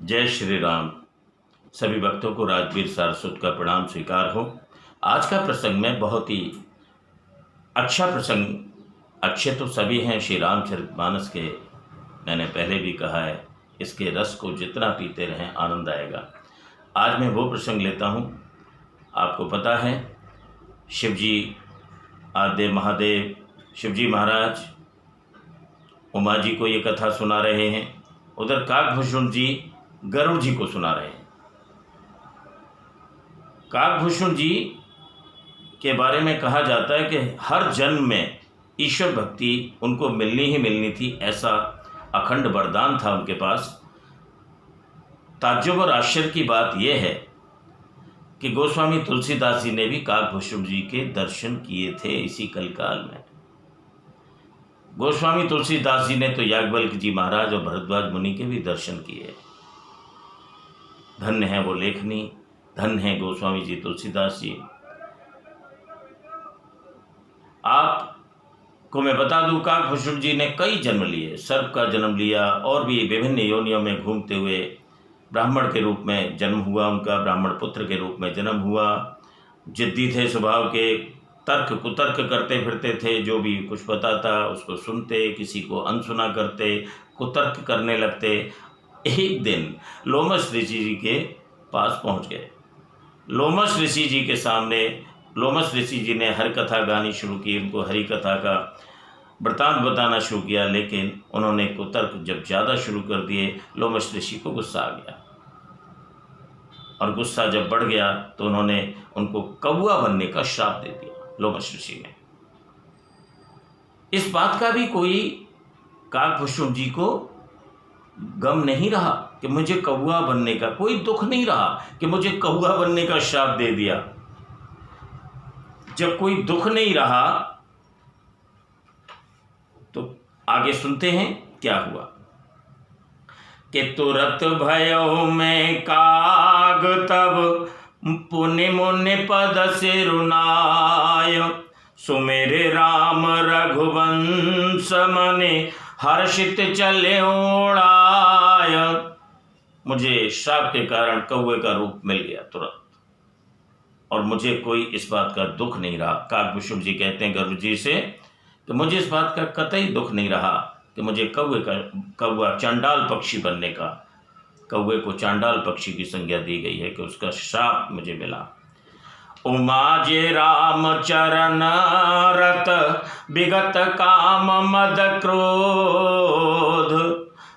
जय श्री राम। सभी भक्तों को राजवीर सारस्वत का प्रणाम स्वीकार हो। आज का प्रसंग में बहुत ही अच्छा प्रसंग, अच्छे तो सभी हैं श्री रामचरितमानस के। मैंने पहले भी कहा है, इसके रस को जितना पीते रहें आनंद आएगा। आज मैं वो प्रसंग लेता हूँ। आपको पता है, शिवजी आद्य महादेव शिवजी महाराज उमा जी को ये कथा सुना रहे हैं, उधर काकभूषण जी गरुड़ जी को सुना रहे हैं। काकभूषण जी के बारे में कहा जाता है कि हर जन्म में ईश्वर भक्ति उनको मिलनी ही मिलनी थी, ऐसा अखंड वरदान था उनके पास। ताज्जुब और आश्चर्य की बात यह है कि गोस्वामी तुलसीदास जी ने भी काकभूषण जी के दर्शन किए थे इसी कलकाल में। गोस्वामी तुलसीदास जी ने तो याज्ञवल्क्य जी महाराज और भरद्वाज मुनि के भी दर्शन किए। धन्य है वो लेखनी, धन्य है गोस्वामी जी तुलसीदास जी। आपको मैं बता दूं, काकभूषण जी ने कई जन्म लिए। सर्प का जन्म लिया और भी विभिन्न योनियों में घूमते हुए ब्राह्मण के रूप में जन्म हुआ उनका, ब्राह्मण पुत्र के रूप में जन्म हुआ। जिद्दी थे स्वभाव के, तर्क कुतर्क करते फिरते थे। जो भी कुछ बताता उसको सुनते, किसी को अनसुना करते, कुतर्क करने लगते। एक दिन लोमश ऋषि जी के पास पहुंच गए। लोमश ऋषि जी के सामने लोमश ऋषि जी ने हरि कथा गानी शुरू की, उनको हरि कथा का वृतांत बताना शुरू किया। लेकिन उन्होंने कुतर्क जब ज़्यादा शुरू कर दिए, लोमश ऋषि को गुस्सा आ गया, और गुस्सा जब बढ़ गया तो उन्होंने उनको कौवा बनने का श्राप दे दिया। लोमश ऋषि ने इस बात का भी कोई काकभूषण जी को गम नहीं रहा कि मुझे कौवा बनने का, कोई दुख नहीं रहा कि मुझे कौवा बनने का श्राप दे दिया। जब कोई दुख नहीं रहा तो आगे सुनते हैं क्या हुआ कि तुरत भयो में काग तब पुण्य मुनि पद से रुनाय, सुमेरे राम रघुवंश मने हर्षित चले ओढ़ाय। मुझे श्राप के कारण कौवे का रूप मिल गया तुरंत, और मुझे कोई इस बात का दुख नहीं रहा। काकभूषण जी कहते हैं गरुड़ जी से कि मुझे इस बात का कतई दुख नहीं रहा कि मुझे कौवा चांडाल पक्षी बनने का, कौवे को चांडाल पक्षी की संज्ञा दी गई है कि उसका श्राप मुझे मिला। उमा जे राम चरण रत विगत काम मद क्रोध,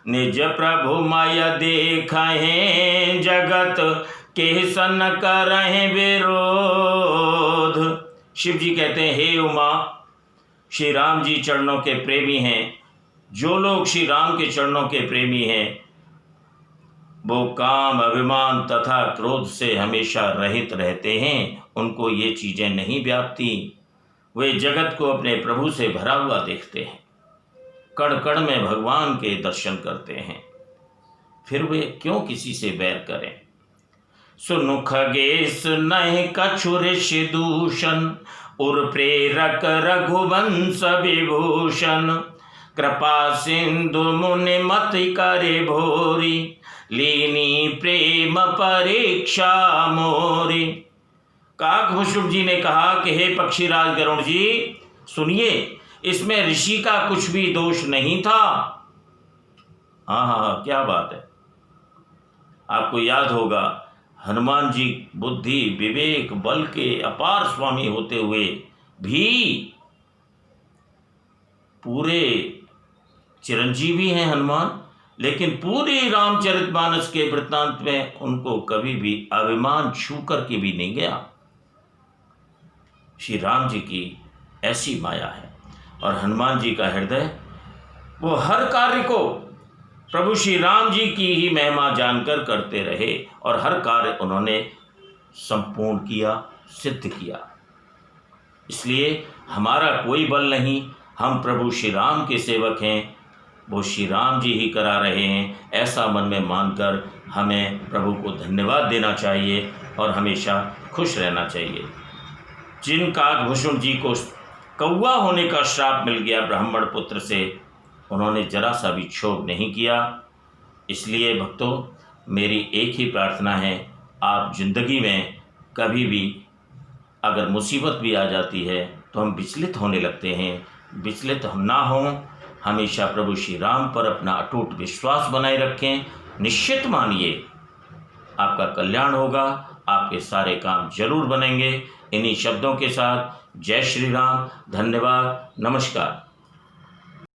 निज प्रभु मय देखहें जगत के सन करहें विरोध। शिव जी कहते हैं, हे उमा, श्री राम जी चरणों के प्रेमी हैं। जो लोग श्री राम के चरणों के प्रेमी हैं वो काम, अभिमान तथा क्रोध से हमेशा रहित रहते हैं। उनको ये चीज़ें नहीं व्यापती। वे जगत को अपने प्रभु से भरा हुआ देखते हैं, कण कण में भगवान के दर्शन करते हैं। फिर वे क्यों किसी से बैर करें। सुनु खगेश नहीं कछु ऋषि दूषण, उर प्रेरक रघुवंश विभूषण, कृपा सिंधु मुनि मत करे भोरी, लीनी प्रेम परीक्षा मोरी। काकभूषण जी ने कहा कि हे पक्षीराज गरुड़ जी, सुनिए, इसमें ऋषि का कुछ भी दोष नहीं था। हाँ, क्या बात है। आपको याद होगा, हनुमान जी बुद्धि विवेक बल के अपार स्वामी होते हुए भी पूरे चिरंजीवी हैं हनुमान, लेकिन पूरे रामचरितमानस के वृत्तांत में उनको कभी भी अभिमान छू कर के भी नहीं गया। श्री राम जी की ऐसी माया है, और हनुमान जी का हृदय वो हर कार्य को प्रभु श्री राम जी की ही महिमा जानकर करते रहे, और हर कार्य उन्होंने संपूर्ण किया, सिद्ध किया। इसलिए हमारा कोई बल नहीं, हम प्रभु श्री राम के सेवक हैं, वो श्री राम जी ही करा रहे हैं। ऐसा मन में मानकर हमें प्रभु को धन्यवाद देना चाहिए और हमेशा खुश रहना चाहिए। जिन काकभूषण जी को कौवा होने का श्राप मिल गया ब्राह्मण पुत्र से, उन्होंने जरा सा भी क्षोभ नहीं किया। इसलिए भक्तों, मेरी एक ही प्रार्थना है, आप ज़िंदगी में कभी भी अगर मुसीबत भी आ जाती है तो हम विचलित होने लगते हैं, विचलित हम ना हों, हमेशा प्रभु श्री राम पर अपना अटूट विश्वास बनाए रखें। निश्चित मानिए आपका कल्याण होगा, आपके सारे काम जरूर बनेंगे। इन्हीं शब्दों के साथ जय श्री राम, धन्यवाद, नमस्कार।